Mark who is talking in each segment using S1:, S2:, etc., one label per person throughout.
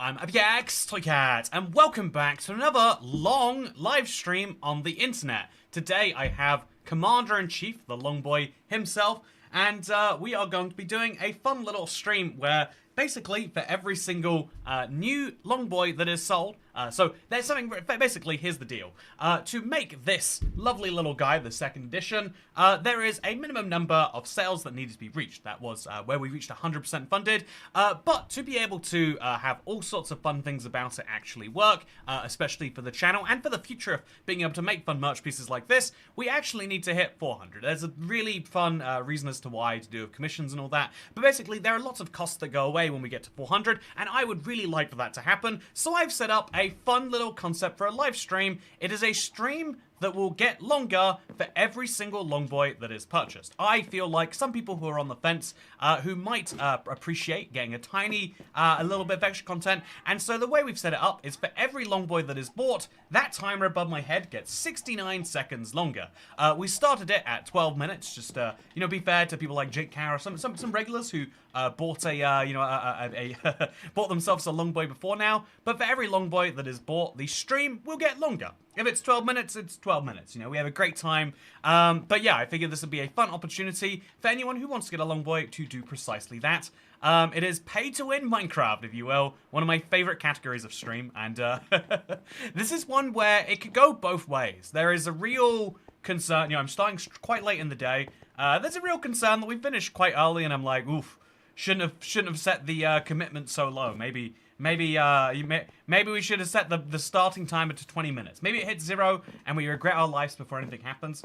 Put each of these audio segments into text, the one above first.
S1: I'm Abyax Toycat, and welcome back to another long live stream on the internet. Today I have Commander-in-Chief, the LongBoi himself, and we are going to be doing a fun little stream where basically for every single new LongBoi that is sold, so there's something, basically here's the deal. To make this lovely little guy, the second edition, there is a minimum number of sales that needed to be reached. That was where we reached 100% funded, but to be able to have all sorts of fun things about it actually work, especially for the channel and for the future of being able to make fun merch pieces like this, we actually need to hit 400. There's a really fun reason as to why, to do with commissions and all that, but basically there are lots of costs that go away when we get to 400, and I would really like for that to happen, so I've set up a fun little concept for a live stream. It is a stream that will get longer for every single LongBoi that is purchased. I feel like some people who are on the fence, who might appreciate getting a little bit of extra content, and so the way we've set it up is for every LongBoi that is bought, that timer above my head gets 69 seconds longer. We started it at 12 minutes, just you know, be fair to people like Jake Cow or some regulars who bought bought themselves a LongBoi before now, but for every LongBoi that is bought, the stream will get longer. If it's 12 minutes, it's 12 minutes. You know, we have a great time. But yeah, I figured this would be a fun opportunity for anyone who wants to get a LongBoi to do precisely that. It is pay-to-win Minecraft, if you will. One of my favorite categories of stream. And this is one where it could go both ways. There is a real concern. You know, I'm starting quite late in the day. There's a real concern that we finished quite early, and I'm like, oof, shouldn't have set the commitment so low. Maybe we should have set the starting timer to 20 minutes. Maybe it hits 0 and we regret our lives before anything happens.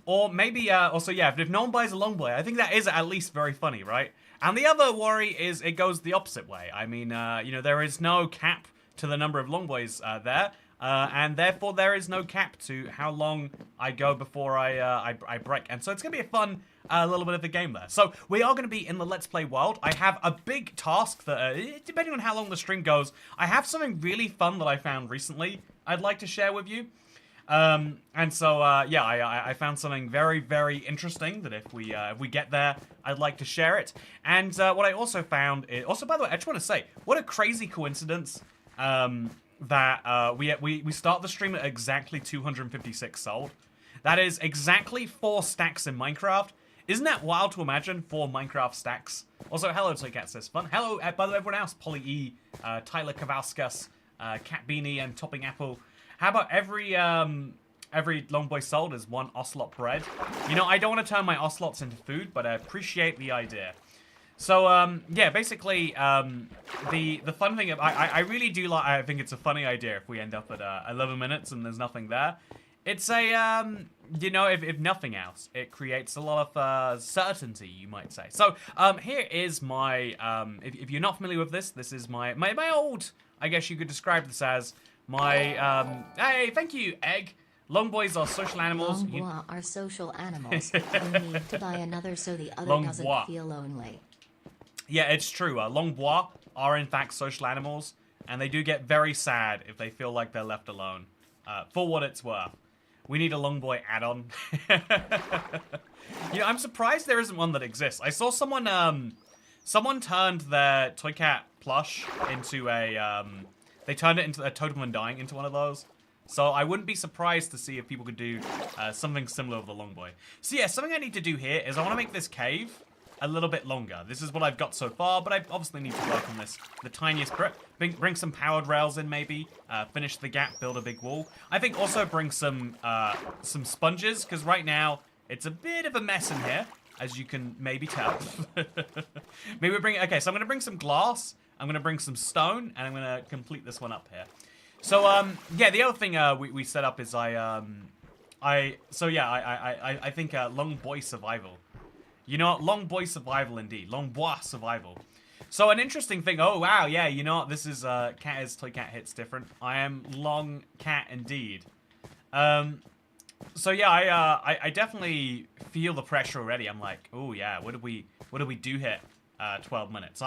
S1: Or maybe, also, yeah, if no one buys a LongBoi, I think that is at least very funny, right? And the other worry is it goes the opposite way. I mean, you know, there is no cap to the number of LongBois there. And therefore there is no cap to how long I go before I break. And so it's going to be a fun little bit of the game there. So we are going to be in the Let's Play world. I have a big task that, depending on how long the stream goes, I have something really fun that I found recently I'd like to share with you. And so, yeah, I found something very, very interesting that if we get there, I'd like to share it. And what I also found is, also, by the way, I just want to say, what a crazy coincidence, that we start the stream at exactly 256 sold. That is exactly 4 stacks in Minecraft. Isn't that wild to imagine? 4 Minecraft stacks. Also, hello Toycat says fun. Hello, by the way, everyone else. Polly E, Tyler Kavauskas, Cat Beanie, and Topping Apple. How about every LongBoi sold is 1 ocelot bread? You know, I don't want to turn my ocelots into food, but I appreciate the idea. So, yeah, basically, the fun thing, I really do like, I think it's a funny idea if we end up at 11 minutes and there's nothing there. It's a, you know, if nothing else, it creates a lot of certainty, you might say. So, here is my, if you're not familiar with this is my old, I guess you could describe this as my, hey, thank you, Egg. LongBois are social animals.
S2: LongBoi are social animals. We need to buy another so the other doesn't feel lonely.
S1: Yeah, it's true. LongBoi are in fact social animals, and they do get very sad if they feel like they're left alone. For what it's worth. We need a LongBoi add-on. You know, I'm surprised there isn't one that exists. I saw someone, someone turned their Toycat plush into a, they turned it into a Totem Undying into one of those. So I wouldn't be surprised to see if people could do something similar with the LongBoi. So yeah, something I need to do here is I want to make this cave a little bit longer. This is what I've got so far, but I obviously need to work on this the tiniest bit. Bring some powered rails in, maybe. Finish the gap, build a big wall. I think also bring some sponges, because right now it's a bit of a mess in here, as you can maybe tell. Maybe okay, so I'm going to bring some glass, I'm going to bring some stone, and I'm going to complete this one up here. So, yeah, the other thing we set up is I think LongBoi survival. You know what? LongBoi survival indeed. LongBoi survival. So an interesting thing. Oh, wow. Yeah, you know what? This is, Cat is Toycat hits different. I am Long Cat indeed. So yeah, I definitely feel the pressure already. I'm like, oh yeah, what did we do here? 12 minutes.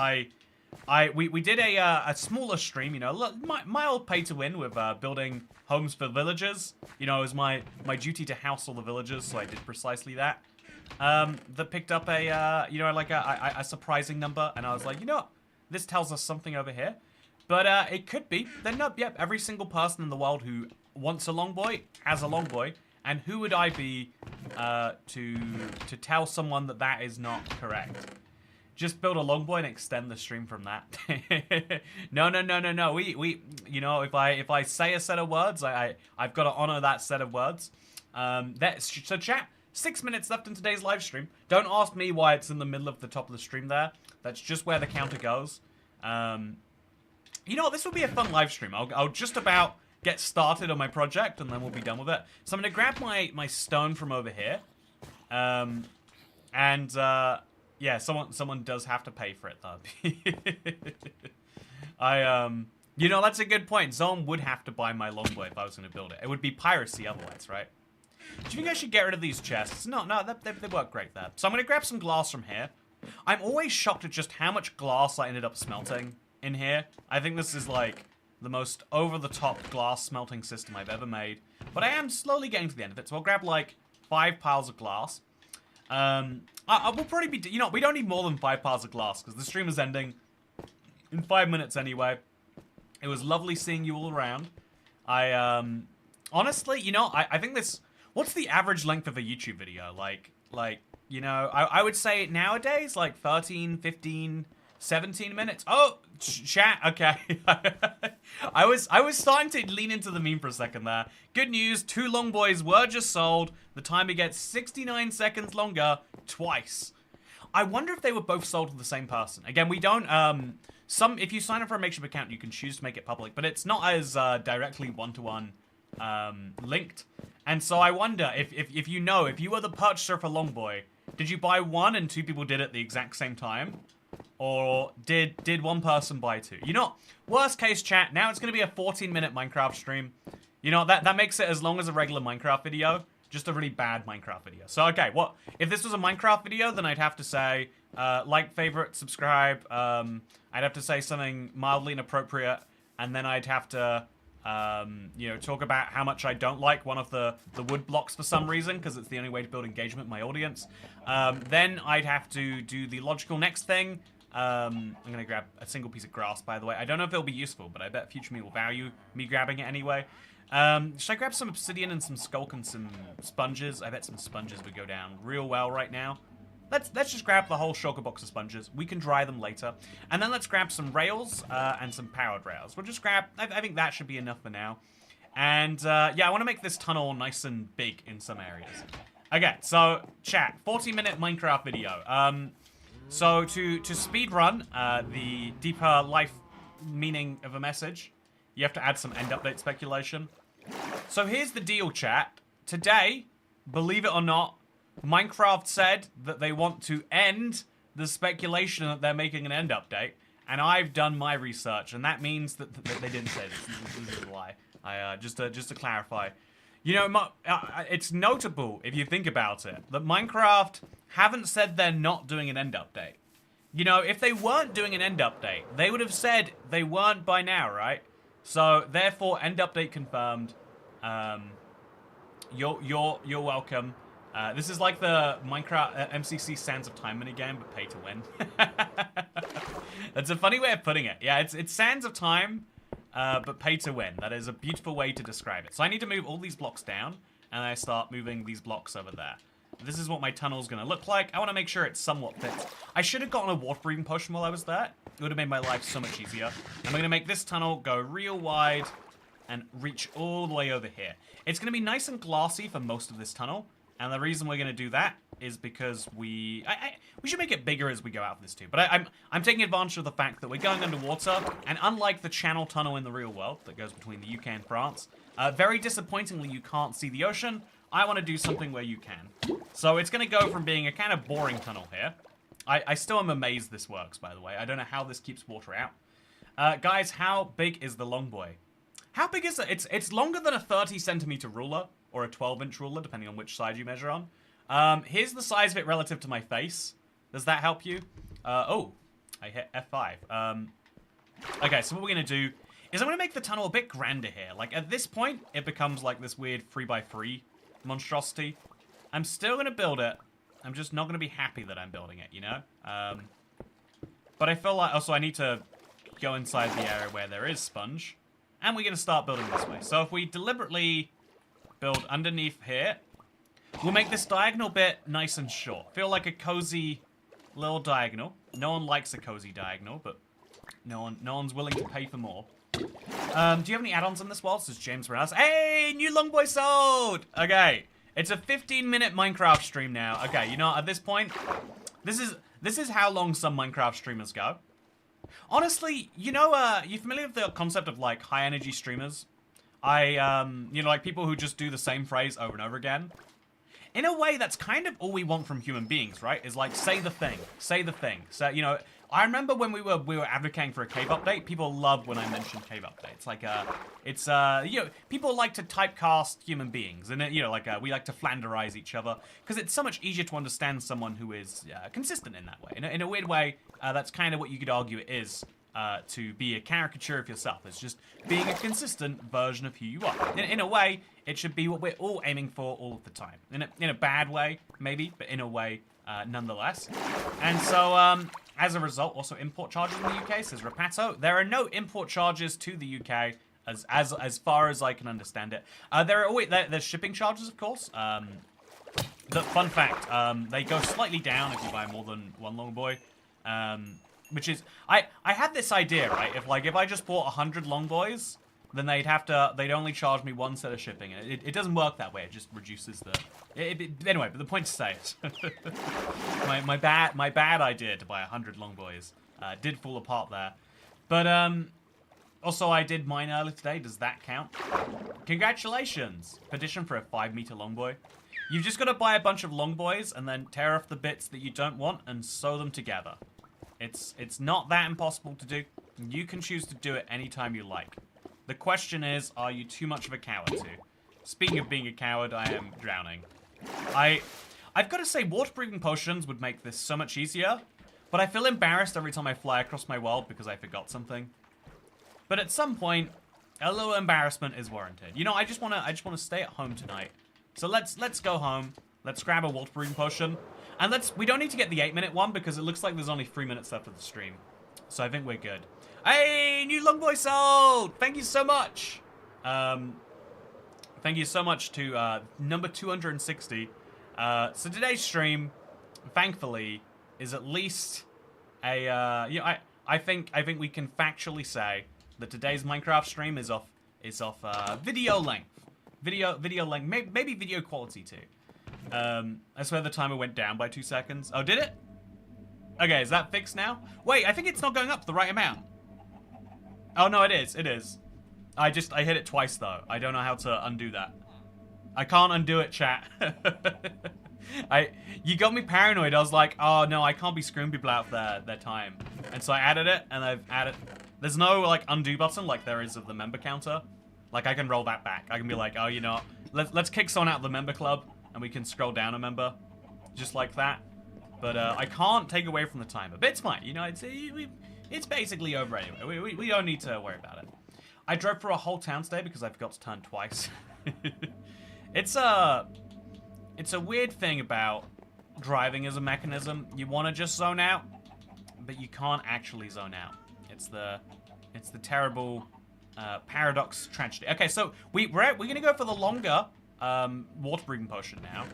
S1: We did a smaller stream, you know, my old pay to win with building homes for villagers. You know, it was my duty to house all the villagers, so I did precisely that. That picked up a, you know, like a surprising number, and I was like, you know what? This tells us something over here. But it could be. Then no, yep, every single person in the world who wants a LongBoi has a LongBoi. And who would I be to tell someone that that is not correct? Just build a LongBoi and extend the stream from that. No. We you know, if I say a set of words, I've got to honor that set of words. So chat, 6 minutes left in today's live stream. Don't ask me why it's in the middle of the top of the stream there. That's just where the counter goes. You know what, this will be a fun live stream. I'll just about get started on my project and then we'll be done with it. So I'm gonna grab my stone from over here. Yeah, someone does have to pay for it though. You know, that's a good point. Someone would have to buy my LongBoi if I was gonna build it. It would be piracy otherwise, right? Do you think I should get rid of these chests? No, they work great there. So I'm gonna grab some glass from here. I'm always shocked at just how much glass I ended up smelting in here. I think this is like the most over-the-top glass smelting system I've ever made. But I am slowly getting to the end of it, so I'll grab like 5 piles of glass. I will probably be, you know, we don't need more than 5 piles of glass because the stream is ending in 5 minutes anyway. It was lovely seeing you all around. Honestly, you know, I think this, what's the average length of a YouTube video? Like, you know, I would say nowadays, like 13, 15, 17 minutes. Oh, chat, okay. I was starting to lean into the meme for a second there. Good news, 2 LongBois were just sold. The timer gets 69 seconds longer twice. I wonder if they were both sold to the same person. Again, we don't, if you sign up for a makeshift account, you can choose to make it public, but it's not as directly one-to-one linked. And so I wonder if you know, if you were the purchaser for LongBoi, did you buy one and 2 people did it at the exact same time? Or did one person buy 2? You know, worst case chat, now it's going to be a 14-minute Minecraft stream. You know, that makes it as long as a regular Minecraft video. Just a really bad Minecraft video. So, okay, what if this was a Minecraft video, then I'd have to say, like, favorite, subscribe. I'd have to say something mildly inappropriate. And then I'd have to, you know, talk about how much I don't like one of the wood blocks for some reason, because it's the only way to build engagement with my audience. Then I'd have to do the logical next thing. I'm going to grab a single piece of grass, by the way. I don't know if it'll be useful, but I bet future me will value me grabbing it anyway. Should I grab some obsidian and some skulk and some sponges? I bet some sponges would go down real well right now. Let's just grab the whole shulker box of sponges. We can dry them later. And then let's grab some rails and some powered rails. We'll just grab, I think that should be enough for now. And yeah, I want to make this tunnel nice and big in some areas. Okay, so chat, 40-minute Minecraft video. So to speed run the deeper life meaning of a message, you have to add some end update speculation. So here's the deal, chat. Today, believe it or not, Minecraft said that they want to end the speculation that they're making an end update, and I've done my research, and that means that they didn't say this. This is a lie. Just to clarify. You know, it's notable, if you think about it, that Minecraft haven't said they're not doing an end update. You know, if they weren't doing an end update, they would have said they weren't by now, right? So, therefore, end update confirmed. You're welcome. This is like the Minecraft MCC Sands of Time minigame, but pay to win. That's a funny way of putting it. Yeah, it's Sands of Time, but pay to win. That is a beautiful way to describe it. So I need to move all these blocks down, and I start moving these blocks over there. This is what my tunnel's gonna look like. I want to make sure it somewhat fits. I should have gotten a water breathing potion while I was there. It would have made my life so much easier. And we're gonna make this tunnel go real wide and reach all the way over here. It's gonna be nice and glassy for most of this tunnel. And the reason we're going to do that is because we should make it bigger as we go out of this too. But I'm taking advantage of the fact that we're going underwater, and unlike the channel tunnel in the real world that goes between the UK and France, very disappointingly you can't see the ocean. I want to do something where you can. So it's going to go from being a kind of boring tunnel here. I still am amazed this works, by the way. I don't know how this keeps water out. Guys, how big is the LongBoi? How big is it? It's longer than a 30-centimeter ruler. Or a 12-inch ruler, depending on which side you measure on. Here's the size of it relative to my face. Does that help you? Oh, I hit F5. Okay, so what we're going to do is I'm going to make the tunnel a bit grander here. Like, at this point, it becomes like this weird 3x3 monstrosity. I'm still going to build it. I'm just not going to be happy that I'm building it, you know? But I feel like... Also, I need to go inside the area where there is sponge. And we're going to start building this way. So if we deliberately build underneath here, we'll make this diagonal bit nice and short. Feel like a cozy little diagonal. No one likes a cozy diagonal, but no one's willing to pay for more. Do you have any add-ons in this world? Says James Morales. Hey, new LongBoi sold! Okay, it's a 15-minute Minecraft stream now. Okay, you know, at this point, this is how long some Minecraft streamers go. Honestly, you know, you familiar with the concept of, like, high-energy streamers? You know, like, people who just do the same phrase over and over again? In a way, that's kind of all we want from human beings, right? Is, like, say the thing. Say the thing. So, you know, I remember when we were advocating for a cave update, people loved when I mentioned cave updates. Like, you know, people like to typecast human beings. And, you know, like, we like to Flanderize each other. Because it's so much easier to understand someone who is consistent in that way. In a weird way, that's kind of what you could argue it is to be a caricature of yourself. It's just being a consistent version of who you are. In a way, it should be what we're all aiming for all of the time. In a bad way, maybe, but in a way, nonetheless. And so, as a result, also import charges in the UK, says Rapato. There are no import charges to the UK, as far as I can understand it. There's shipping charges, of course. The fun fact, they go slightly down if you buy more than one LongBoi. Which is, I had this idea, right? If I just bought 100 LongBois, then they'd only charge me one set of shipping. And it doesn't work that way. It just reduces the, anyway, but the point to say is, my bad idea to buy 100 LongBois did fall apart there. But, also I did mine earlier today. Does that count? Congratulations! Petition for a 5-meter LongBoi. You've just got to buy a bunch of LongBois and then tear off the bits that you don't want and sew them together. It's not that impossible to do. You can choose to do it anytime you like. The question is, are you too much of a coward to? Speaking of being a coward, I am drowning. I've got to say, water-breathing potions would make this so much easier, but I feel embarrassed every time I fly across my world because I forgot something. But at some point, a little embarrassment is warranted. You know, I just wanna stay at home tonight. So let's go home. Let's grab a water-breathing potion. And we don't need to get the 8-minute one because it looks like there's only 3 minutes left of the stream. So I think we're good. Hey, new LongBoi sold! Thank you so much. Thank you so much to number 260. So today's stream, thankfully, is at least a you know, I think we can factually say that today's Minecraft stream is off video length. Video length, maybe video quality too. I swear the timer went down by 2 seconds. Oh, did it? Okay, is that fixed now? Wait, I think it's not going up the right amount. Oh, no, it is. It is. I hit it twice, though. I don't know how to undo that. I can't undo it, chat. You got me paranoid. I was like, oh, no, I can't be screwing people out of their time. And so I added it, and I've added... There's no, like, undo button like there is of the member counter. Like, I can roll that back. I can be like, oh, you know, let's kick someone out of the member club. And we can scroll down a member, just like that. But I can't take away from the timer. But it's fine, you know. It's basically over anyway. We don't need to worry about it. I drove through a whole town today because I forgot to turn twice. It's a weird thing about driving as a mechanism. You want to just zone out, but you can't actually zone out. It's the terrible paradox tragedy. Okay, so we're gonna go for the longer. Water breathing potion now.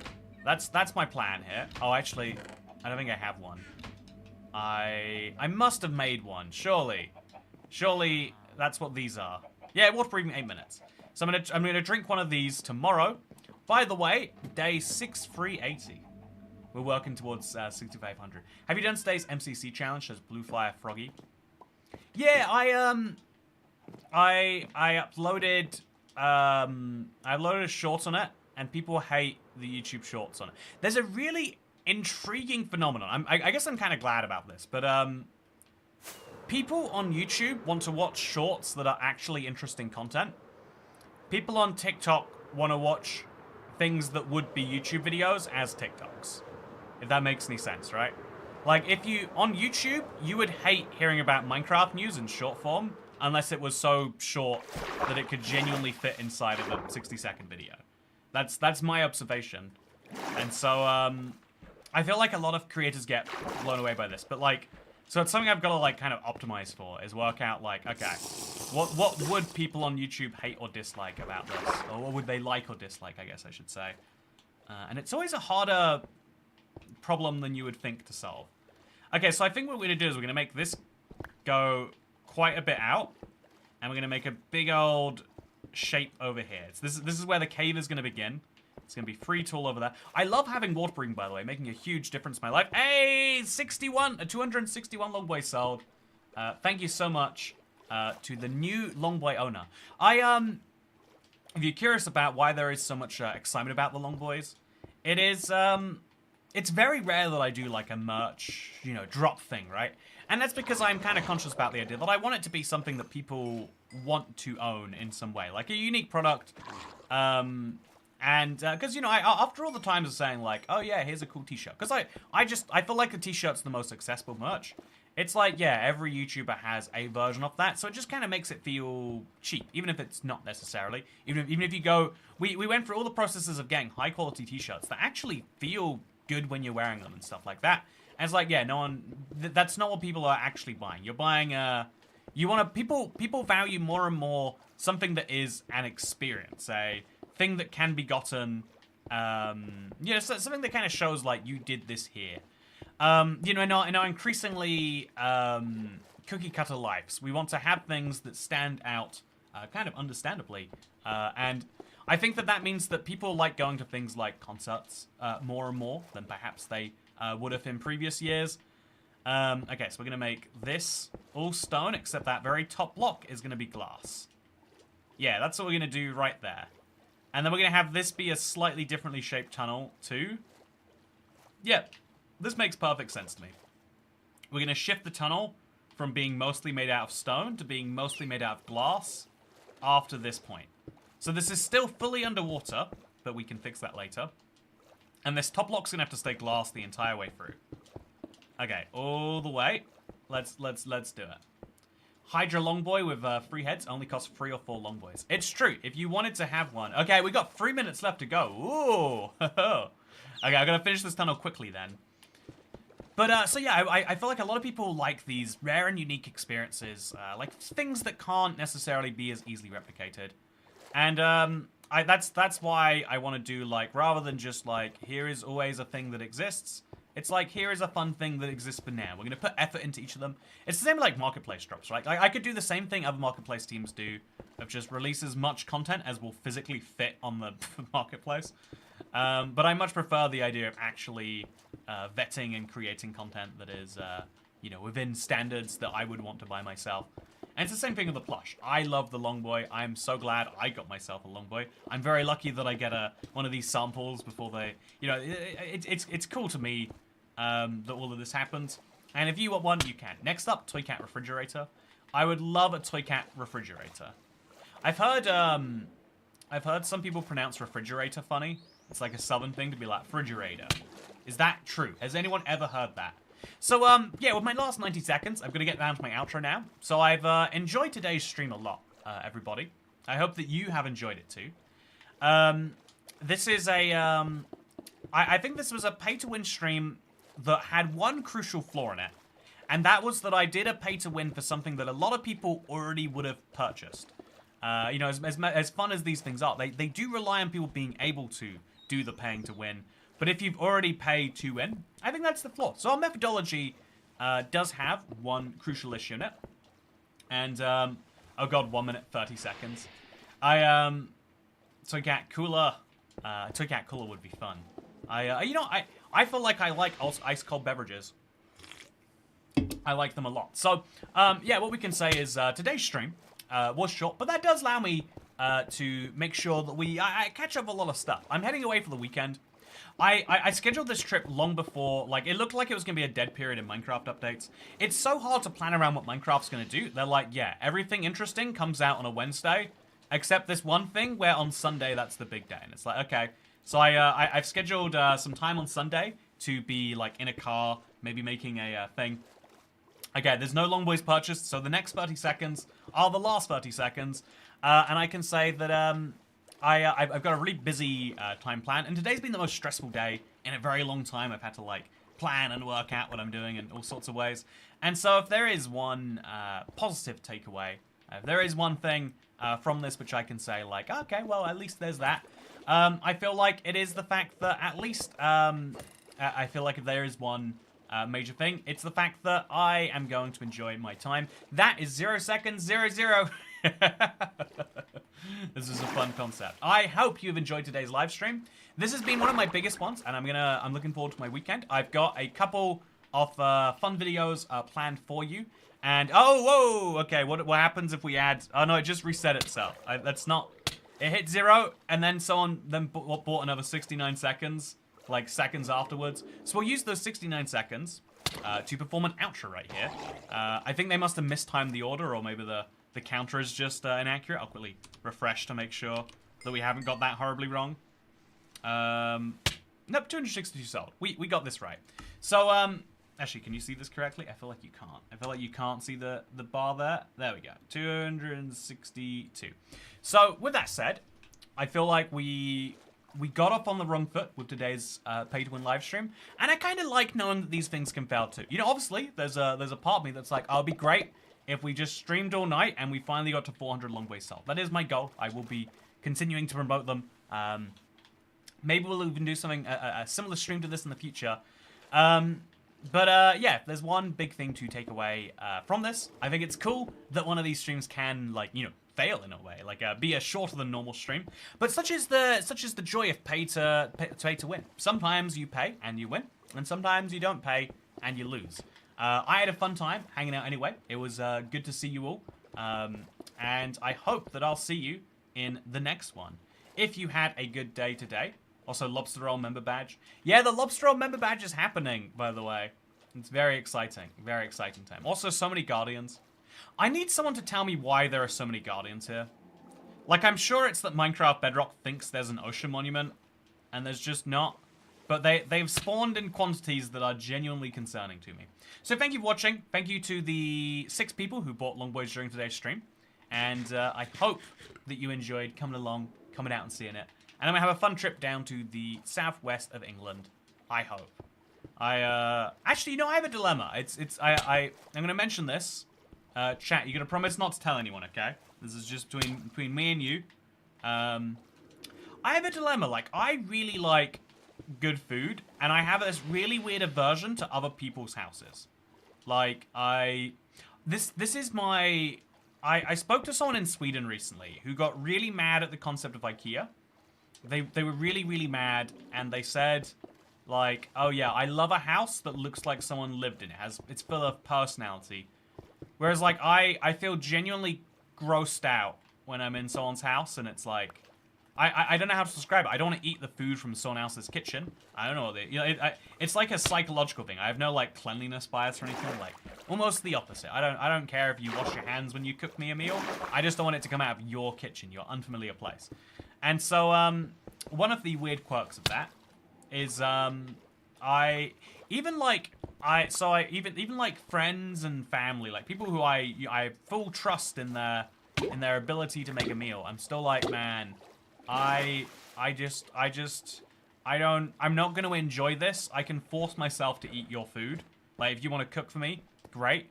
S1: That's my plan here. Oh, actually, I don't think I have one. I must have made one. Surely that's what these are. Yeah, water breathing 8 minutes. So I'm gonna drink one of these tomorrow. By the way, day 6380. We're working towards 6500. Have you done today's MCC challenge? Says Bluefire Froggy. Yeah, I uploaded. I uploaded a short on it, and people hate the YouTube shorts on it. There's a really intriguing phenomenon. I guess I'm kind of glad about this, but people on YouTube want to watch shorts that are actually interesting content. People on TikTok want to watch things that would be YouTube videos as TikToks. If that makes any sense, right? Like, if you, on YouTube, you would hate hearing about Minecraft news in short form, unless it was so short that it could genuinely fit inside of a 60-second video. That's my observation. And so, I feel like a lot of creators get blown away by this. But, like, So it's something I've got to like kind of optimize for, is work out like, okay, what would people on YouTube hate or dislike about this? Or what would they like or dislike, I guess I should say. And it's always a harder problem than you would think to solve. Okay, so I think what we're going to do is we're going to make this go quite a bit out. And we're going to make a big old shape over here. So this is where the cave is going to begin. It's going to be free tool over there. I love having water breathing, by the way, making a huge difference in my life. Hey, 261 LongBoi sold. Thank you so much to the new LongBoi owner. If you're curious about why there is so much excitement about the LongBois, it is, it's very rare that I do like a merch, you know, drop thing, right? And that's because I'm kind of conscious about the idea that I want it to be something that people want to own in some way, like a unique product. And because, you know, after all the times of saying like, oh yeah, here's a cool t-shirt, because I feel like the t-shirt's the most accessible merch. It's like, yeah, every YouTuber has a version of that, so it just kind of makes it feel cheap, even if it's not necessarily. Even if you go, we went through all the processes of getting high quality t-shirts that actually feel good when you're wearing them and stuff like that. And it's like, yeah, that's not what people are actually buying. You're buying people value more and more something that is an experience, a thing that can be gotten, you know, something that kind of shows like you did this here. You know, in our increasingly cookie cutter lives, we want to have things that stand out, kind of understandably, and I think that means that people like going to things like concerts more and more than perhaps they would have in previous years. Okay, so we're gonna make this all stone, except that very top block is gonna be glass. Yeah, that's what we're gonna do right there. And then we're going to have this be a slightly differently shaped tunnel, too. Yep, this makes perfect sense to me. We're going to shift the tunnel from being mostly made out of stone to being mostly made out of glass after this point. So this is still fully underwater, but we can fix that later. And this top block's going to have to stay glass the entire way through. Okay, all the way. Let's do it. Hydra LongBoi with 3 heads only costs 3 or 4 LongBois. It's true. If you wanted to have one. Okay, we got 3 minutes left to go. Ooh. Okay, I gotta finish this tunnel quickly then. But so yeah, I feel like a lot of people like these rare and unique experiences, like things that can't necessarily be as easily replicated. And that's why I want to do, like, rather than just like, here is always a thing that exists. It's like, here is a fun thing that exists for now. We're going to put effort into each of them. It's the same with, like, marketplace drops, right? Like, I could do the same thing other marketplace teams do, of just release as much content as will physically fit on the marketplace. But I much prefer the idea of actually vetting and creating content that is, you know, within standards that I would want to buy myself. And it's the same thing with the plush. I love the LongBoi. I'm so glad I got myself a LongBoi. I'm very lucky that I get one of these samples before they... You know, it's cool to me that all of this happens. And if you want one, you can. Next up, Toy Cat Refrigerator. I would love a Toy Cat Refrigerator. I've heard some people pronounce refrigerator funny. It's like a southern thing to be like, refrigerator. Is that true? Has anyone ever heard that? So, yeah, with my last 90 seconds, I'm going to get down to my outro now. So I've enjoyed today's stream a lot, everybody. I hope that you have enjoyed it too. This is a, I think this was a pay-to-win stream that had one crucial flaw in it. And that was that I did a pay-to-win for something that a lot of people already would have purchased. You know, as fun as these things are, they do rely on people being able to do the paying to win. But if you've already paid to win, I think that's the flaw. So our methodology does have one crucial issue in it. And, oh god, 1 minute, 30 seconds. Toy Cat Cooler. Toy Cat Cooler would be fun. You know, I feel like I like ice cold beverages. I like them a lot. So, yeah, what we can say is today's stream was short, but that does allow me to make sure that I catch up a lot of stuff. I'm heading away for the weekend. I scheduled this trip long before, like, it looked like it was going to be a dead period in Minecraft updates. It's so hard to plan around what Minecraft's going to do. They're like, yeah, everything interesting comes out on a Wednesday, except this one thing where on Sunday that's the big day. And it's like, okay. So I've scheduled some time on Sunday to be, like, in a car, maybe making a thing. Okay, there's no LongBois purchased, so the next 30 seconds are the last 30 seconds. And I can say that I've got a really busy time plan, and today's been the most stressful day in a very long time. I've had to, like, plan and work out what I'm doing in all sorts of ways. And so if there is one positive takeaway, if there is one thing from this which I can say, like, okay, well, at least there's that. I feel like it is the fact that at least, I feel like if there is one major thing, it's the fact that I am going to enjoy my time. That is 0 seconds, 0, 0. This is a fun concept. I hope you've enjoyed today's live stream. This has been one of my biggest ones, and I'm looking forward to my weekend. I've got a couple of fun videos planned for you. And oh, whoa, okay. What happens if we add? Oh no, it just reset itself. That's not. It hit 0, and then someone bought another 69 seconds, like seconds afterwards. So we'll use those 69 seconds to perform an outro right here. I think they must have mistimed the order, or maybe the counter is just inaccurate. I'll quickly refresh to make sure that we haven't got that horribly wrong. Nope, 262 sold. We got this right. So, actually, can you see this correctly? I feel like you can't. I feel like you can't see the bar there. There we go. 262. So, with that said, I feel like we got off on the wrong foot with today's pay-to-win live stream, and I kind of like knowing that these things can fail too. You know, obviously, there's a part of me that's like, oh, it'd be great if we just streamed all night and we finally got to 400 LongBoi sold. That is my goal. I will be continuing to promote them. Maybe we'll even do something, a similar stream to this in the future. Yeah, there's one big thing to take away from this. I think it's cool that one of these streams can, like, you know, fail in a way, like be a shorter than normal stream. But such is the joy of pay to win. Sometimes you pay and you win, and sometimes you don't pay and you lose. I had a fun time hanging out anyway. It was good to see you all, and I hope that I'll see you in the next one. If you had a good day today. Also, Lobster Roll member badge. Yeah, the Lobster Roll member badge is happening, by the way. It's very exciting. Very exciting time. Also, so many Guardians. I need someone to tell me why there are so many Guardians here. Like, I'm sure it's that Minecraft Bedrock thinks there's an ocean monument, and there's just not. But they've spawned in quantities that are genuinely concerning to me. So thank you for watching. Thank you to the 6 people who bought LongBois during today's stream. And I hope that you enjoyed coming along, coming out and seeing it. And I'm going to have a fun trip down to the southwest of England. I hope. Actually, you know, I have a dilemma. I'm going to mention this. Chat, you're going to promise not to tell anyone, okay? This is just between me and you. I have a dilemma. Like, I really like good food, and I have this really weird aversion to other people's houses. Like, this is my... I spoke to someone in Sweden recently who got really mad at the concept of IKEA. They were really, really mad, and they said, like, oh yeah, I love a house that looks like someone lived in it. It's full of personality. Whereas, like, I feel genuinely grossed out when I'm in someone's house, and it's like, I don't know how to describe it. I don't want to eat the food from someone else's kitchen. I don't know. It's like a psychological thing. I have no, like, cleanliness bias or anything. Like, almost the opposite. I don't care if you wash your hands when you cook me a meal. I just don't want it to come out of your kitchen, your unfamiliar place. And so, one of the weird quirks of that is, even like friends and family, like people who I have full trust in their ability to make a meal. I'm still like, man, I'm not going to enjoy this. I can force myself to eat your food. Like, if you want to cook for me, great.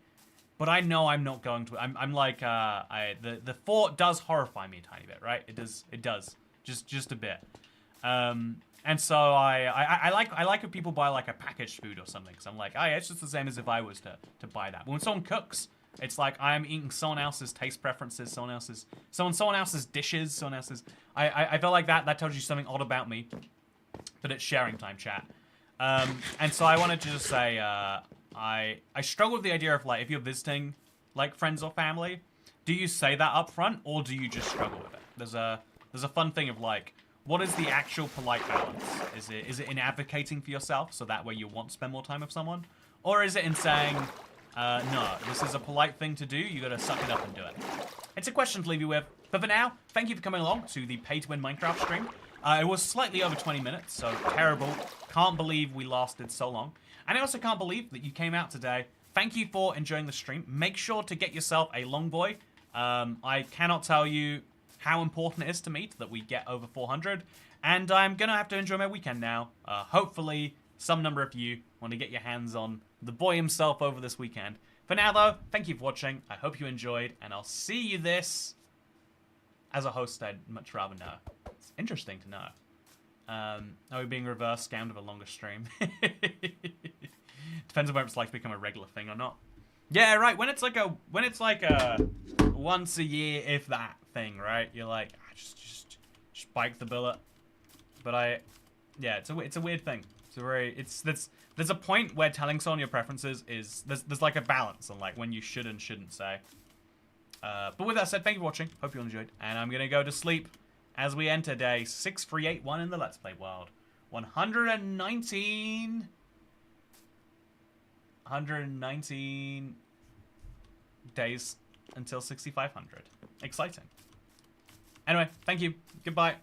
S1: But I know I'm not going to. I'm like, the thought does horrify me a tiny bit, right? It does. Just a bit. And so I like when people buy like a packaged food or something. Because I'm like, oh yeah, it's just the same as if I was to buy that. But when someone cooks, it's like I'm eating someone else's taste preferences, someone else's dishes, someone else's. I feel like that tells you something odd about me. But it's sharing time, chat. And so I wanted to just say, I struggle with the idea of, like, if you're visiting like friends or family, do you say that up front or do you just struggle with it? There's a fun thing of, like, what is the actual polite balance? Is it in advocating for yourself so that way you want to spend more time with someone? Or is it in saying, no, this is a polite thing to do, you gotta suck it up and do it? It's a question to leave you with. But for now, thank you for coming along to the pay-to-win Minecraft stream. It was slightly over 20 minutes, so terrible. Can't believe we lasted so long. And I also can't believe that you came out today. Thank you for enjoying the stream. Make sure to get yourself a LongBoi. I cannot tell you how important it is to me that we get over 400. And I'm going to have to enjoy my weekend now. Hopefully some number of you want to get your hands on the boy himself over this weekend. For now, though, thank you for watching. I hope you enjoyed, and I'll see you this. As a host, I'd much rather know. It's interesting to know. Are we being reverse scammed of a longer stream? Depends on whether it's like to become a regular thing or not. Yeah, right. When it's like a once a year, if that thing, right? You're like, just bite the bullet. But yeah, it's a weird thing. There's a point where telling someone your preferences is there's like a balance on like when you should and shouldn't say. But with that said, thank you for watching. Hope you all enjoyed, and I'm gonna go to sleep as we enter day 6381 in the Let's Play world. 119 days until 6500. Exciting. Anyway, thank you. Goodbye.